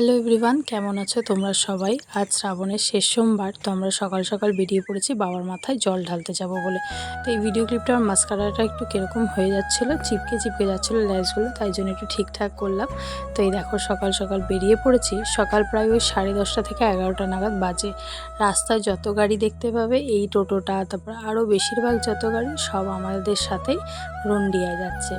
Hello everyone, কেমন আছো তোমরা সবাই? আজ শ্রাবণের শেষ সোমবার, তো আমরা সকাল সকাল বেরিয়ে পড়েছি বাবার মাথায় জল ঢালতে যাব বলে। তো এই ভিডিও ক্লিপটা আমার মাস্কারাটা একটু কীরকম হয়ে যাচ্ছিলো, চিপকে চিপকে যাচ্ছিলো লেন্সগুলো, তাই জন্য একটু ঠিকঠাক করলাম। তো এই দেখো সকাল সকাল বেরিয়ে পড়েছি। সকাল প্রায় ওই 10:30 থেকে 11টা নাগাদ বাজে। রাস্তায় যত গাড়ি দেখতে পাবে, এই টোটোটা, তারপর আরও বেশিরভাগ যত গাড়ি সব আমাদের সাথেই রন্ডিয়ায় যাচ্ছে।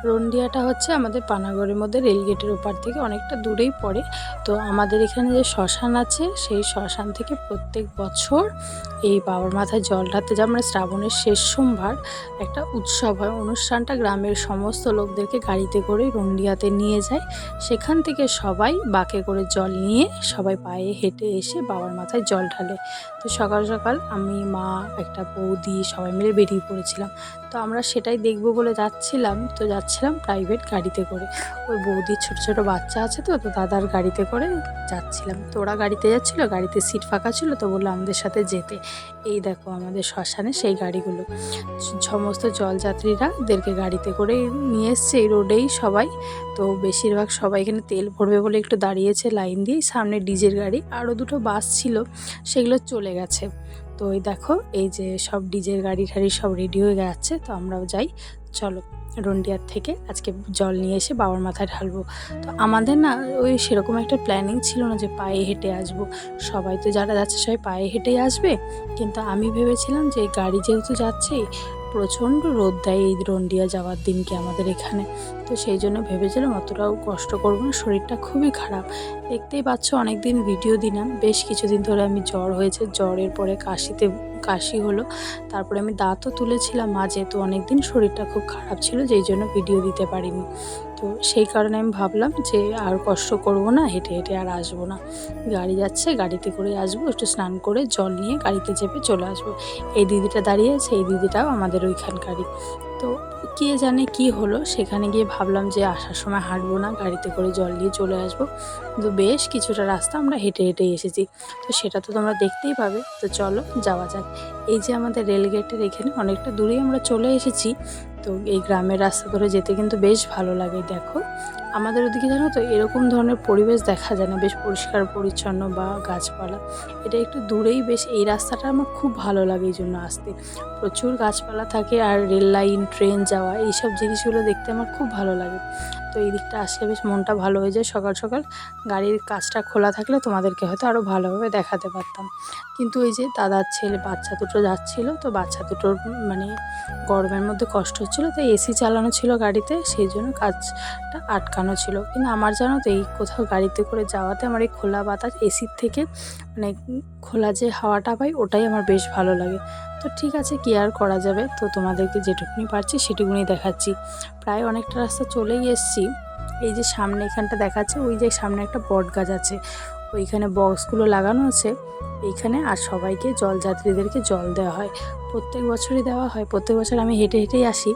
রন্ডিয়াটা হচ্ছে আমাদের পানাগড়ের মধ্যে রেলগেটের ওপার থেকে অনেকটা দূরেই পড়ে। তো আমাদের এখানে যে শ্মশান আছে, সেই শ্মশান থেকে প্রত্যেক বছর এই বাবার মাথায় জল ঢালতে যায়। মানে শ্রাবণের শেষ সোমবার একটা উৎসব হয়, অনুষ্ঠানটা গ্রামের সমস্ত লোকদেরকে গাড়িতে করে রন্ডিয়াতে নিয়ে যায়। সেখান থেকে সবাই বাঁকে করে জল নিয়ে সবাই পায়ে হেঁটে এসে বাবার মাথায় জল ঢালে। তো সকাল সকাল আমি, মা, একটা বৌদি সবাই মিলে বেরিয়ে পড়েছিলাম। তো আমরা সেটাই দেখব বলে যাচ্ছিলাম প্রাইভেট গাড়িতে করে। ওই বৌদির ছোট ছোট বাচ্চা আছে, তো দাদার গাড়িতে করে যাচ্ছিলাম। তো ওরা গাড়িতে যাচ্ছিলো, গাড়িতে সিট ফাঁকা ছিল, তো বললো আমাদের সাথে যেতে। এই দেখো আমাদের শ্মশানে সেই গাড়িগুলো, সমস্ত জলযাত্রীরাদেরকে গাড়িতে করে নিয়ে এসছে এই রোডেই সবাই। তো বেশিরভাগ সবাই এখানে তেল ভরবে বলে একটু দাঁড়িয়েছে লাইন দিয়ে। সামনে ডিজের গাড়ি, আরও দুটো বাস ছিল, সেগুলো চলে গেছে। তো ওই দেখো এই যে সব ডিজের গাড়ি ঠাড়ি সব রেডি হয়ে যাচ্ছে। তো আমরাও যাই, চলো রন্ডিয়ার থেকে আজকে জল নিয়ে এসে বাবার মাথায় ঢালবো। তো আমাদের না ওই সেরকম একটা প্ল্যানিং ছিল না যে পায়ে হেঁটে আসবো। সবাই তো যারা যাচ্ছে সবাই পায়ে হেঁটেই আসবে, কিন্তু আমি ভেবেছিলাম যে গাড়ি যেহেতু যাচ্ছে, প্রচণ্ড রোদ দেয় এই রন্ডিয়া যাওয়ার দিনকে আমাদের এখানে। তো সেই জন্য ভেবেছিলাম অতটাও কষ্ট করবো না, শরীরটা খুবই খারাপ। দেখতেই পাচ্ছ অনেক দিন ভিডিও দিলাম, বেশ কিছুদিন ধরে আমি জ্বর হয়েছে, জ্বরের পরে কাশি হলো, তারপরে আমি দাঁতও তুলেছিলাম মাঝে। তো অনেক দিন শরীরটা খুব খারাপ ছিল, যেই জন্য ভিডিও দিতে পারিনি। তো সেই কারণে আমি ভাবলাম যে আর কষ্ট করব না, হেঁটে হেঁটে আর আসবো না, গাড়ি যাচ্ছে গাড়িতে করে আসবো, একটু স্নান করে জল নিয়ে গাড়িতে চেপে চলে আসবো। এই দিদিটা দাঁড়িয়ে আছে, এই দিদিটাও আমাদের ওইখানকারই। তো কে জানে কি হলো, সেখানে গিয়ে ভাবলাম যে আসার সময় হাঁটবো না, গাড়িতে করে জল নিয়ে চলে আসবো। কিন্তু বেশ কিছুটা রাস্তা আমরা হেঁটে হেঁটেই এসেছি, তো সেটা তো তোমরা দেখতেই পাবে। তো চলো যাওয়া যাক। এই যে আমাদের রেলগেটের এখানে অনেকটা দূরেই আমরা চলে এসেছি। তো এই গ্রামের রাস্তা ধরে যেতে কিন্তু বেশ ভালো লাগে। দেখো আমাদের ওদিকে জানো তো এরকম ধরনের পরিবেশ দেখা যায় না, বেশ পরিষ্কার পরিচ্ছন্ন বা গাছপালা। এটা একটু দূরেই, বেশ এই রাস্তাটা আমার খুব ভালো লাগে এই জন্য আসতে। প্রচুর গাছপালা থাকে, আর রেল লাইন, ট্রেন যাওয়া, এইসব জিনিসগুলো দেখতে আমার খুব ভালো লাগে। তো এই দিকটা আসলে বেশ মনটা ভালো হয়ে যায়। সকাল সকাল গাড়ির কাচটা খোলা থাকলে তোমাদেরকে হয়তো আরও ভালোভাবে দেখাতে পারতাম। কিন্তু ওই যে দাদার ছেলে বাচ্চা দুটো যাচ্ছিলো, তো বাচ্চা দুটোর মানে গরমের মধ্যে কষ্ট হচ্ছিলো, তাই এসি চালানো ছিল গাড়িতে, সেই জন্য কাজটা আটকানো ছিল। কিন্তু আমার জানো তো এই কোথাও গাড়িতে করে যাওয়াতে আমার এই খোলা বাতাস, এসির থেকে মানে খোলা যে হাওয়াটা পাই, ওটাই আমার বেশ ভালো লাগে। তো ঠিক আছে, কি আর করা যাবে। তো তোমাদেরকে যেটুকুনি পারছি সেটুকুনি দেখাচ্ছি। প্রায় অনেকটা রাস্তা চলেই এসেছি। এই যে সামনে এখানটা দেখাচ্ছে, ওই যে সামনে একটা বট গাছ আছে, ওইখানে বক্সগুলো লাগানো আছে এইখানে। আর সবাইকে জলযাত্রীদেরকে জল দেওয়া হয়, প্রত্যেক বছরই দেওয়া হয়। প্রত্যেক বছর আমি হেঁটে হেঁটেই আসি।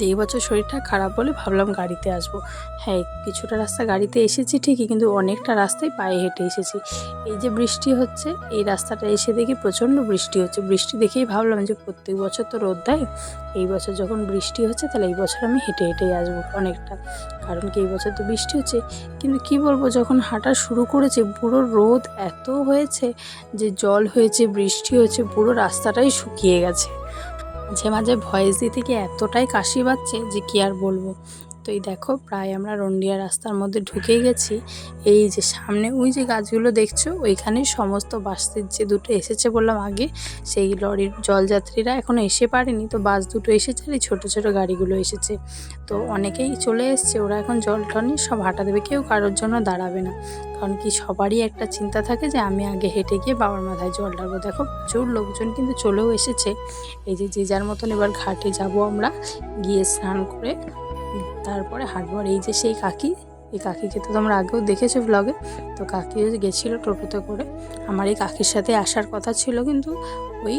এই বছর শরীরটা খারাপ বলে ভাবলাম গাড়িতে আসবো। হ্যাঁ, কিছুটা রাস্তা গাড়িতে এসেছি ঠিকই, কিন্তু অনেকটা রাস্তায় পায়ে হেঁটে এসেছি। এই যে বৃষ্টি হচ্ছে, এই রাস্তাটা এসে দেখি প্রচণ্ড বৃষ্টি হচ্ছে। বৃষ্টি দেখেই ভাবলাম যে প্রত্যেক বছর তো রোদ দেয়, এই বছর যখন বৃষ্টি হচ্ছে তাহলে এই বছর আমি হেঁটে হেঁটেই আসবো অনেকটা। কারণ কি এই বছর তো বৃষ্টি হচ্ছে। কিন্তু কি বলবো, যখন হাঁটা শুরু করেছে পুরো রোদ এত হয়েছে যে জল হয়েছে, বৃষ্টি হয়েছে, পুরো রাস্তাটাই শুকিয়ে গেছে। মাঝে মাঝে ভয়েস দিতে গিয়ে এতটাই কাশি পাচ্ছে যে কি আর বলবো। তো এই দেখো প্রায় আমরা রন্ডিয়া রাস্তার মধ্যে ঢুকেই গেছি। এই যে সামনে ওই যে গাছগুলো দেখছো, ওইখানেই সমস্ত বাসের যে দুটো এসেছে বললাম আগে, সেই লরির জলযাত্রীরা এখনও এসে পারেনি। তো বাস দুটো এসেছে, আর এই ছোটো ছোটো গাড়িগুলো এসেছে। তো অনেকেই চলে এসছে, ওরা এখন জল টল নিয়ে সব হাঁটা দেবে, কেউ কারোর জন্য দাঁড়াবে না। কারণ কি সবারই একটা চিন্তা থাকে যে আমি আগে হেঁটে গিয়ে বাবার মাথায় জল ঢালবো। দেখো প্রচুর লোকজন কিন্তু চলেও এসেছে। এই যে যে যার মতন এবার ঘাটে যাব আমরা, গিয়ে স্নান করে তারপরে হাঁটবো। আর এই যে সেই কাকি, এই কাকিকে তো তোমরা আগেও দেখেছো ব্লগে। তো কাকি গেছিলো টোটোতে করে, আমার এই কাকির সাথে আসার কথা ছিল, কিন্তু ওই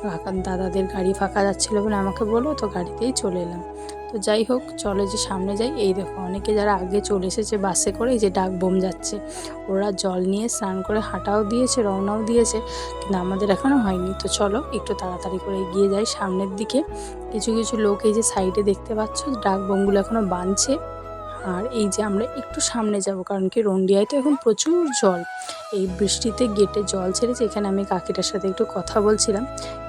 কাকার দাদাদের গাড়ি ফাঁকা যাচ্ছিলো বলে আমাকে বললো, তো গাড়িতেই চলে এলাম। তো যাই হোক, চলো যে সামনে যাই। এই দেখো অনেকে যারা আগে চলে এসেছে বাসে করে, এই যে ডাক বোম যাচ্ছে, ওরা জল নিয়ে স্নান করে হাঁটাও দিয়েছে, রওনাও দিয়েছে, কিন্তু আমাদের এখনও হয়নি। তো চলো একটু তাড়াতাড়ি করে এগিয়ে যাই সামনের দিকে। কিছু কিছু লোক এই যে সাইডে দেখতে পাচ্ছ ডাক বোমগুলো এখনও বাঁধছে, আর এই যে আমরা একটু সামনে যাব, কারণ কি রন্ডিয়ায় তো এখন প্রচুর জল। এই বৃষ্টিতে গেটে জল ছেড়েছে। এখানে আমি কাকিটার সাথে একটু কথা বলছিলাম,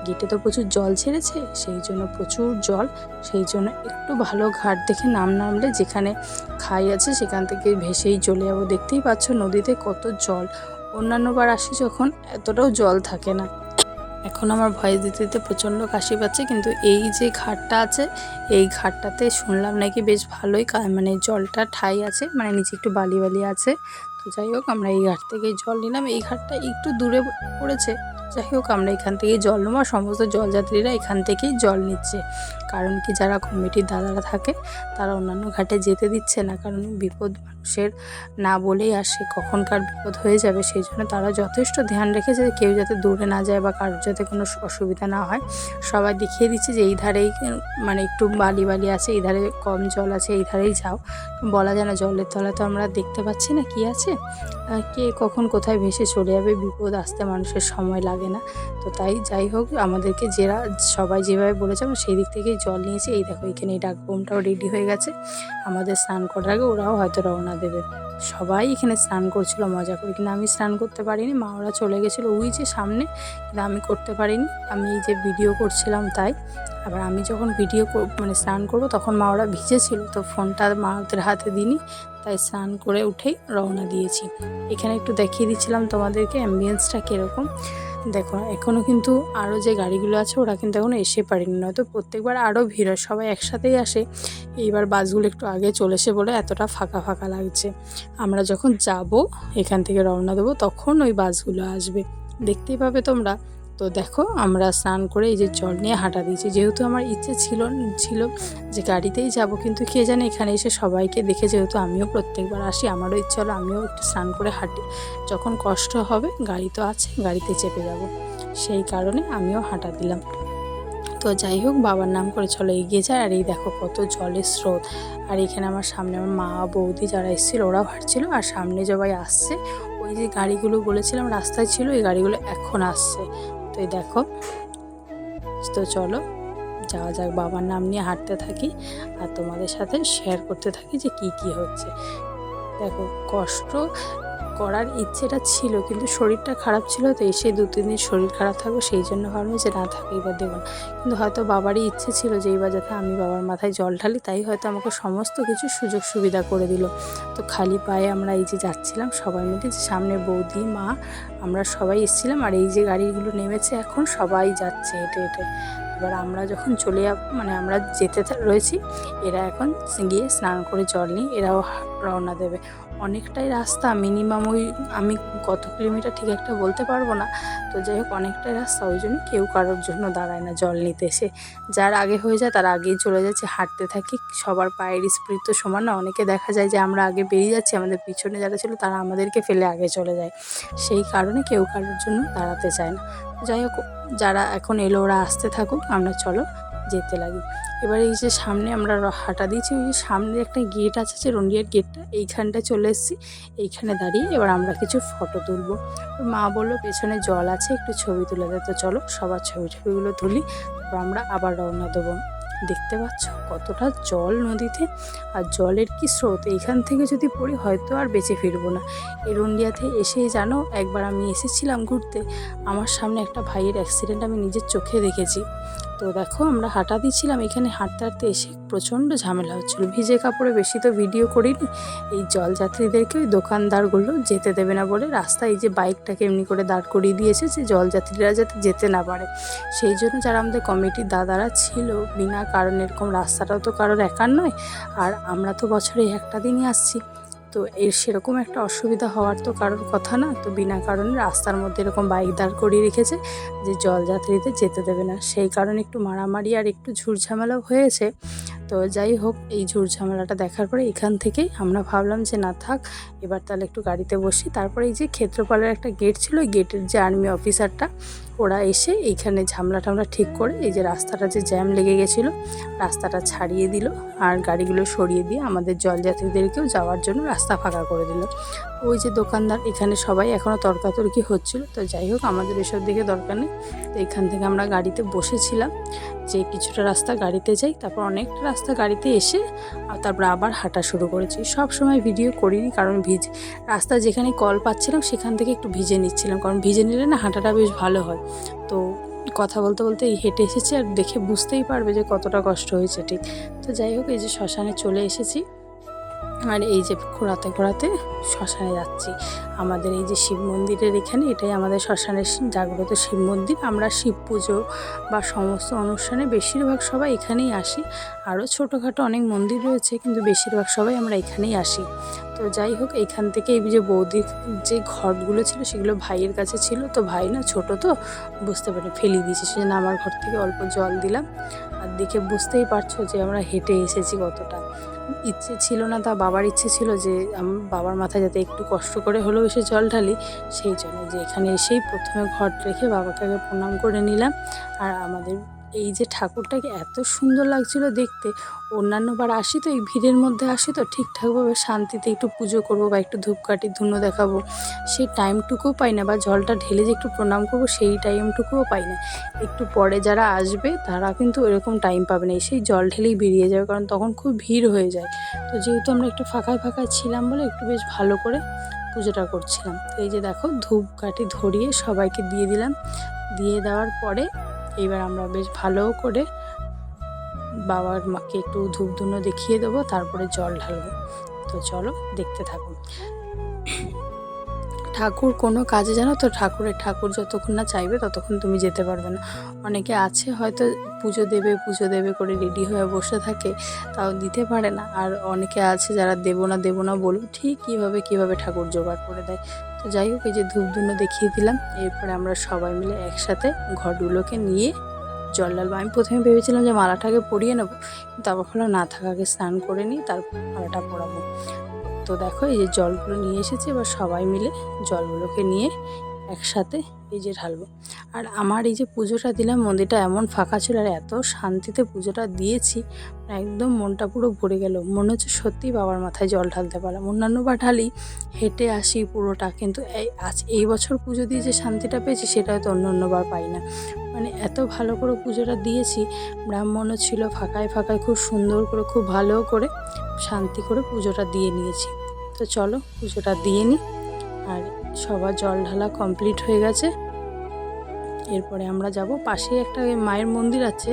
গেটে তো প্রচুর জল ছেড়েছে, সেই জন্য প্রচুর জল। সেই জন্য একটু ভালো ঘাট দেখে নামলে যেখানে খাই আছে সেখান থেকে ভেসেই চলে যাবো। দেখতেই পাচ্ছ নদীতে কত জল। অন্যান্যবার আসি যখন এতটাও জল থাকে না। এখন আমার ভয় দিতে দিতে প্রচণ্ড কাশি পাচ্ছে, কিন্তু এই যে ঘাটটা আছে এই ঘাটটাতে শুনলাম নাকি বেশ ভালোই মানে জলটা ঠাই আছে, মানে নিচে একটু বালি বালি আছে। তো যাই হোক আমরা এই ঘাট থেকেই জল নিলাম। এই ঘাটটা একটু দূরে পড়েছে, যাই হোক আমরা এখান থেকেই জল নেবো। আর সমস্ত জলযাত্রীরা এখান থেকেই জল নিচ্ছে, কারণ কি যারা কমিটির দাদারা থাকে তারা অন্যান্য ঘাটে যেতে দিচ্ছে না, কারণ বিপদ মানুষের না বলেই আসে, কখনকার বিপদ হয়ে যাবে। সেই জন্য তারা যথেষ্ট ধ্যান রেখেছে যে কেউ যাতে দূরে না যায় বা কারোর যাতে কোনো অসুবিধা না হয়। সবাই দেখিয়ে দিচ্ছে যে এই ধারেই মানে একটু বালি বালি আছে, এই ধারে কম জল আছে, এই ধারেই যাও। বলা যায় না, জলের তলায় তো আমরা দেখতে পাচ্ছি না কি আছে, কে কখন কোথায় ভেসে চলে যাবে, বিপদ আসতে মানুষের সময় লাগে না। তো তাই যাই হোক আমাদেরকে সবাই যেভাবে বলেছে আমরা সেই দিক থেকেই জল নিয়েছি। এই দেখো এখানে এই ডাকবোমটাও রেডি হয়ে গেছে, আমাদের স্নান করার আগে ওরাও হয়তো রওনা দেবে। সবাই এখানে স্নান করছিল মজা করে, কিন্তু আমি স্নান করতে পারিনি, মা ওরা চলে গেছিলো ওই যে সামনে, কিন্তু আমি করতে পারিনি। আমি এই যে ভিডিও করছিলাম তাই। আবার আমি যখন মানে স্নান করব তখন মা ওরা ভিজেছিল, তো ফোনটা মাদের হাতে দিইনি, তাই স্নান করে উঠেই রওনা দিয়েছি। এখানে একটু দেখিয়ে দিচ্ছিলাম তোমাদেরকে অ্যাম্বিয়েন্সটা কীরকম। দেখো এখনও কিন্তু আরও যে গাড়িগুলো আছে ওরা কিন্তু এখনও এসে পারেনি, নয়তো প্রত্যেকবার আরও ভিড় হয়, সবাই একসাথেই আসে। এইবার বাসগুলো একটু আগে চলেছে বলে এতটা ফাঁকা ফাঁকা লাগছে। আমরা যখন যাব এখান থেকে রওনা দেবো তখন ওই বাসগুলো আসবে, দেখতেই পাবে তোমরা। তো দেখো আমরা স্নান করে এই যে জল নিয়ে হাঁটা দিয়েছি, যেহেতু আমার ইচ্ছে ছিল যে গাড়িতেই যাব, কিন্তু কে জানে এখানে এসে সবাইকে দেখে, যেহেতু আমিও প্রত্যেকবার আসি আমারও ইচ্ছে হলো আমিও একটু স্নান করে হাঁটি, যখন কষ্ট হবে গাড়ি তো আছে গাড়িতে চেপে যাব, সেই কারণে আমিও হাঁটা দিলাম। তো যাই হোক বাবার নাম করে চলো এগিয়ে যায়। আর এই দেখো কত জলের স্রোত। আর এখানে আমার সামনে আমার মা বৌদি যারা এসেছিলো ওরাও হাঁটছিল, আর সামনে সবাই আসছে। ওই যে গাড়িগুলো বলেছিলাম রাস্তায় ছিল, এই গাড়িগুলো এখন আসছে। তো এই দেখো, তো চলো যাওয়া যাক, বাবার নাম নিয়ে হাঁটতে থাকি আর তোমাদের সাথে শেয়ার করতে থাকি যে কি হচ্ছে। দেখো কষ্ট করার ইচ্ছেটা ছিল, কিন্তু শরীরটা খারাপ ছিল, তো এসে 2-3 দিন শরীর খারাপ থাকবে, সেই জন্য ভাবলাম যে না থাকে এবার দেবো না। কিন্তু হয়তো বাবারই ইচ্ছে ছিল যে এইবার যাতে আমি বাবার মাথায় জল ঢালি, তাই হয়তো আমাকে সমস্ত কিছু সুযোগ সুবিধা করে দিল। তো খালি পায়ে আমরা এই যে যাচ্ছিলাম সবাই মিলে, যে সামনে বৌদি মা আমরা সবাই এসেছিলাম, আর এই যে গাড়িগুলো নেমেছে এখন সবাই যাচ্ছে হেঁটে হেঁটে। এবার আমরা যখন চলে যাব, মানে আমরা যেতে রয়েছি, এরা এখন গিয়ে স্নান করে জল নিয়ে এরাও রওনা দেবে। অনেকটাই রাস্তা, মিনিমাম ওই আমি কত কিলোমিটার ঠিক একটা বলতে পারবো না। তো যাই হোক অনেকটাই রাস্তা, ওই জন্য কেউ কারোর জন্য দাঁড়ায় না জল নিতে এসে, যার আগে হয়ে যায় তার আগেই চলে যাচ্ছে। হাঁটতে থাকি, সবার পায়ের স্পিড তো সমান না, অনেকে দেখা যায় যে আমরা আগে বেরিয়ে যাচ্ছি, আমাদের পিছনে যারা ছিল তারা আমাদেরকে ফেলে আগে চলে যায়, সেই কারণে কেউ কারোর জন্য দাঁড়াতে চায় না। যাই হোক যারা এখন এলো ওরা আসতে থাকুক, আমরা চলো যেতে লাগি। এবার এই যে সামনে আমরা হাঁটা দিয়েছি, ওই যে সামনে একটা গেট আছে যে রন্ডিয়ার গেটটা, এইখানটায় চলে এসেছি। এইখানে দাঁড়িয়ে এবার আমরা কিছু ফটো তুলবো। মা বললো পেছনে জল আছে একটু ছবি তুলে দেয়, তো চলো সবার ছবিগুলো তুলি, তারপর আমরা আবার রওনা দেবো। দেখতে পাচ্ছ কতটা জল নদীতে, আর জলের কি স্রোত, এইখান থেকে যদি পড়ি হয়তো আর বেঁচে ফিরবো না। এই রন্ডিয়াতে এসেই জানো একবার আমি এসেছিলাম ঘুরতে, আমার সামনে একটা ভাইয়ের অ্যাক্সিডেন্ট আমি নিজের চোখে দেখেছি। তো দেখো আমরা হাঁটা দিচ্ছিলাম, এখানে হাঁটতে হাঁটতে এসে প্রচণ্ড ঝামেলা হচ্ছিলো, ভিজে কাপড়ে বেশি তো ভিডিও করিনি। এই জলযাত্রীদেরকে ওই দোকানদারগুলো যেতে দেবে না বলে রাস্তায় এই যে বাইকটাকে এমনি করে দাঁড় করিয়ে দিয়েছে, যে জলযাত্রীরা যাতে যেতে না পারে। সেই জন্য যারা আমাদের কমিটির দাদারা ছিল, বিনা কারণে এরকম রাস্তাটাও তো কারোর একার নয়, আর আমরা তো বছরে একটা দিনই আসছি, তো সেরকম একটা অসুবিধা হওয়ার তো কারোর কথা না। তো বিনা কারণে রাস্তার মধ্যে এরকম বাইক দাঁড় করিয়ে রেখেছে যে জলযাত্রীদের যেতে দেবে না, সেই কারণে একটু মারামারি আর একটু ঝুটঝামেলাও হয়েছে। তো যাই হোক এই ঝুটঝামেলাটা দেখার পরে এখান থেকেই আমরা ভাবলাম যে না থাক, এবার তাহলে একটু গাড়িতে বসি। তারপরে এই যে ক্ষেত্রপালের একটা গেট ছিল, ওই গেটের যে আর্মি অফিসারটা ওরা এসে এইখানে ঝামলা টামলা ঠিক করে এই যে রাস্তাটা যে জ্যাম লেগে গেছিলো রাস্তাটা ছাড়িয়ে দিল আর গাড়িগুলো সরিয়ে দিয়ে আমাদের জলযাত্রীদেরকেও যাওয়ার জন্য রাস্তা ফাঁকা করে দিল। ওই যে দোকানদার এখানে সবাই এখনও তর্কাতর্কি হচ্ছিল, তো যাই হোক আমাদের এসব দিকে দরকার নেই। তো এখান থেকে আমরা গাড়িতে বসেছিলাম যে কিছুটা রাস্তা গাড়িতে যাই, তারপর অনেকটা রাস্তা গাড়িতে এসে তারপর আবার হাঁটা শুরু করেছি। সব সময় ভিডিও করিনি কারণ রাস্তা যেখানে কল পাচ্ছিলাম সেখান থেকে একটু ভিজে নিচ্ছিলাম, কারণ ভিজে নিলে না হাঁটাটা বেশ ভালো হয়। তো কথা বলতে বলতে এই হেঁটে এসেছি আর দেখে বুঝতেই পারবে যে কতটা কষ্ট হয়েছে ঠিক। তো যাই হোক এই যে শ্মশানে চলে এসেছি আর এই যে ঘোরাতে ঘোরাতে শ্মশানে যাচ্ছি। আমাদের এই যে শিব মন্দিরের এখানে এটাই আমাদের শ্মশানের জাগ্রত শিব মন্দির। আমরা শিব পুজো বা সমস্ত অনুষ্ঠানে বেশিরভাগ সবাই এখানেই আসি। আরও ছোটোখাটো অনেক মন্দির রয়েছে কিন্তু বেশিরভাগ সবাই আমরা এখানেই আসি। তো যাই হোক এইখান থেকে এই যে বৌদির যে ঘরগুলো ছিল সেগুলো ভাইয়ের কাছে ছিল, তো ভাই না ছোটো তো বুঝতে পারে ফেলে দিয়েছে, সেজন্য আমার ঘর থেকে অল্প জল দিলাম। আর দেখে বুঝতেই পারছো যে আমরা হেঁটে এসেছি কতটা। ইচ্ছে ছিল না, তা বাবার ইচ্ছে ছিল যে বাবার মাথায় যাতে একটু কষ্ট করে হলেও এসে জল ঢালি, সেই জন্য যে এখানে এসেই প্রথমে ঘর রেখে বাবাকে আগে প্রণাম করে নিলাম। আর আমাদের এই যে ঠাকুরটাকে এত সুন্দর লাগছিল দেখতে। অন্যান্যবার আসি তো এই ভিড়ের মধ্যে আসি তো ঠিকঠাকভাবে শান্তিতে একটু পুজো করবো বা একটু ধূপকাঠি ধুনো দেখাবো সেই টাইমটুকুও পাই না, বা জলটা ঢেলে যে একটু প্রণাম করবো সেই টাইমটুকুও পাই না। একটু পরে যারা আসবে তারা কিন্তু এরকম টাইম পাবে না, সেই জল ঢেলেই বেরিয়ে যাবে, কারণ তখন খুব ভিড় হয়ে যায়। তো যেহেতু আমরা একটু ফাঁকায় ফাঁকায় ছিলাম বলে একটু বেশ ভালো করে পুজোটা করছিলাম। তো এই যে দেখো ধূপকাঠি ধরিয়ে সবাইকে দিয়ে দিলাম। দিয়ে দেওয়ার পরে এবার আমরা বেশ ভালো করে বাবার মাকে একটু ধূপ ধুনো দেখিয়ে দেবো, তারপরে জল ঢালবো। তো চলো দেখতে থাকুন। ঠাকুর কোনো কাজে জানো তো ঠাকুর যতক্ষণ না চাইবে ততক্ষণ তুমি যেতে পারবে না। অনেকে আছে হয়তো পুজো দেবে করে রেডি হয়ে বসে থাকে, তাও দিতে পারে না। আর অনেকে আছে যারা দেবো না বলুন ঠিক কীভাবে ঠাকুর জোগাড় করে দেয়। তো যাই হোক এই যে ধূপ ধুনো দেখিয়ে দিলাম, এরপরে আমরা সবাই মিলে একসাথে ঘরগুলোকে নিয়ে জল ঢালবো। আমি প্রথমে ভেবেছিলাম যে মালাটাকে পরিয়ে নেবো, কিন্তু আবার ভালো না থাকাকে স্নান করে নিই তারপর মালাটা পরাবো। তো দেখো এই যে জলগুলো নিয়ে এসেছি, এবার সবাই মিলে জলগুলোকে নিয়ে একসাথে এই যে ঢালবো। আর আমার এই যে পুজোটা দিলাম মন্দিরটা এমন ফাঁকা ছিল আর এত শান্তিতে পুজোটা দিয়েছি, একদম মনটা পুরো ভরে গেল। মনে হচ্ছে সত্যিই বাবার মাথায় জল ঢালতে পারলাম। অন্যান্যবার ঢালি হেঁটে আসি পুরোটা, কিন্তু এই বছর পুজো দিয়ে যে শান্তিটা পেয়েছি সেটা হয়তো অন্যান্যবার পাই না। মানে এত ভালো করে পুজোটা দিয়েছি, ব্রাহ্মণও ছিল ফাঁকায় খুব সুন্দর করে খুব ভালো করে শান্তি করে পুজোটা দিয়ে নিয়েছি। তো চলো পুজোটা দিয়ে নিই। আর সবার জল ঢালা কমপ্লিট হয়ে গেছে। এরপরে আমরা যাব পাশেই একটা মায়ের মন্দির আছে,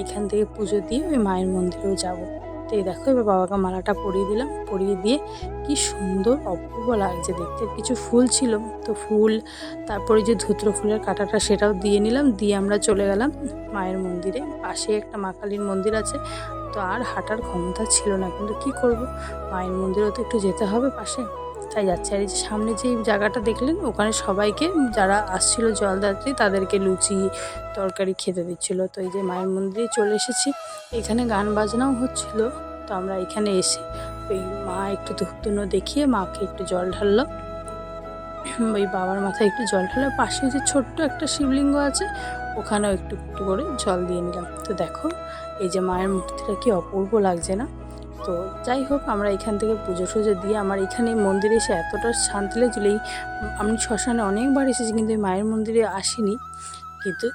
এখান থেকে পুজো দিয়ে ওই মায়ের মন্দিরেও যাব। তো এই দেখো এবার বাবাকে মালাটা পরিয়ে দিলাম, পরিয়ে দিয়ে কি সুন্দর অপূর্ব লাগছে দেখতে। কিছু ফুল ছিল তো ফুল, তারপরে যে ধুত্র ফুলের কাঁটাটা সেটাও দিয়ে নিলাম, দিয়ে আমরা চলে গেলাম মায়ের মন্দিরে। পাশে একটা মা কালীর মন্দির আছে, তো আর হাঁটার ক্ষমতা ছিল না, কিন্তু কি করব মায়ের মন্দিরেও তো একটু যেতে হবে পাশে, তাই যাচ্ছে। আর এই যে সামনে যে জায়গাটা দেখলেন ওখানে সবাইকে যারা আসছিল জলযাত্রী তাদেরকে লুচি তরকারি খেতে দিচ্ছিলো। তো এই যে মায়ের মন্দিরে চলে এসেছি, এখানে গান বাজনাও হচ্ছিল। তো আমরা এখানে এসে ওই মা একটু ধূপ ধুনো দেখিয়ে মাকে একটু জল ঢাললো, ওই বাবার মাথায় একটু জল ঢালো। পাশে যে ছোট্ট একটা শিবলিঙ্গ আছে ওখানেও একটু একটু করে জল দিয়ে নিলাম। তো দেখো এই যে মায়ের মূর্তিটা কি অপূর্ব লাগছে না। তো যাই হোক আমরা এখান থেকে পুজো টুজো দিয়ে আমার এখানে মন্দিরে এসে এতটা শান্তি লাগছিল। আমি শ্মশানে অনেকবার এসেছি কিন্তু এই মায়ের মন্দিরে আসিনি, কিন্তু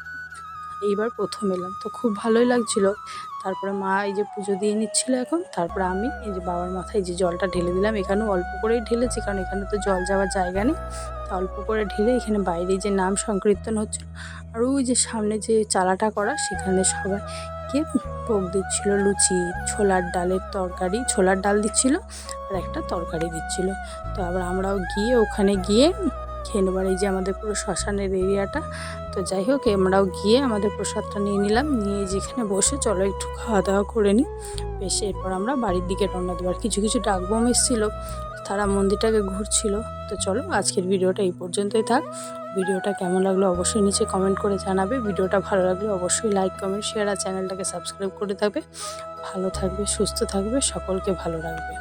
এইবার প্রথম এলাম, তো খুব ভালোই লাগছিল। তারপরে মা এই যে পুজো দিয়ে নিচ্ছিল এখন, তারপরে আমি এই যে বাবার মাথায় যে জলটা ঢেলে দিলাম। এখানেও অল্প করেই ঢেলেছি কারণ এখানে তো জল যাওয়ার জায়গা নেই, তো অল্প করে ঢেলে এখানে বাইরে যে নাম সংকীর্তন হচ্ছিল আর ওই যে সামনে যে চালাটা করা সেখানে সবাইকে ভোগ দিচ্ছিল, লুচি ছোলার ডালের তরকারি, ছোলার ডাল দিচ্ছিল আর একটা তরকারি দিচ্ছিল। তো আবার আমরাও গিয়ে ওখানে গিয়ে খেয়ে নেবার, এই যে আমাদের পুরো শ্মশানের এরিয়াটা। তো যাই হোক আমরাও গিয়ে আমাদের প্রসাদটা নিয়ে নিলাম, নিয়ে যেখানে বসে চলো একটু খাওয়া দাওয়া করে নিই। বেশ এরপর আমরা বাড়ির দিকে রওনা দেবো। আর কিছু ডাকবোম এসেছিলো, তারা মন্দিরটাকে ঘুরছিল। তো চলো আজকের ভিডিওটা এই পর্যন্তই থাক। ভিডিওটা কেমন লাগলো অবশ্যই নিচে কমেন্ট করে জানাবে। ভিডিওটা ভালো লাগলে অবশ্যই লাইক কমেন্ট শেয়ার আর চ্যানেলটাকে সাবস্ক্রাইব করে থাকবে। ভালো থাকবে, সুস্থ থাকবে, সকলকে ভালো রাখবে।